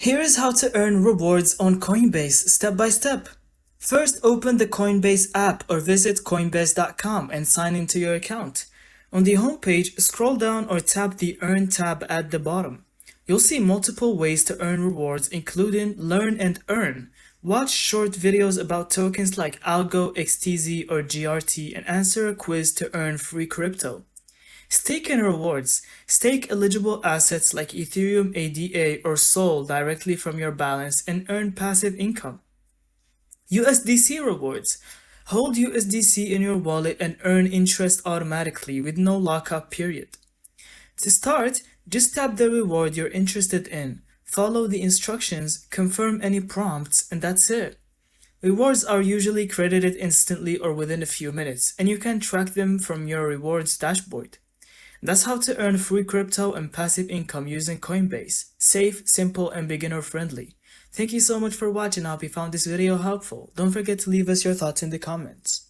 Here is how to earn rewards on Coinbase step by step. First, open the Coinbase app or visit coinbase.com and sign into your account. On the homepage, scroll down or tap the Earn tab at the bottom. You'll see multiple ways to earn rewards, including Learn and Earn. Watch short videos about tokens like Algo, XTZ, or GRT and answer a quiz to earn free crypto. Stake and rewards. Stake eligible assets like Ethereum ADA or SOL directly from your balance and earn passive income. USDC rewards. Hold USDC in your wallet and earn interest automatically with no lockup period. To start, just tap the reward you're interested in, follow the instructions, confirm any prompts, and that's it. Rewards are usually credited instantly or within a few minutes, and you can track them from your rewards dashboard. That's how to earn free crypto and passive income using Coinbase. Safe, simple, and beginner friendly. Thank you so much for watching. I hope you found this video helpful. Don't forget to leave us your thoughts in the comments.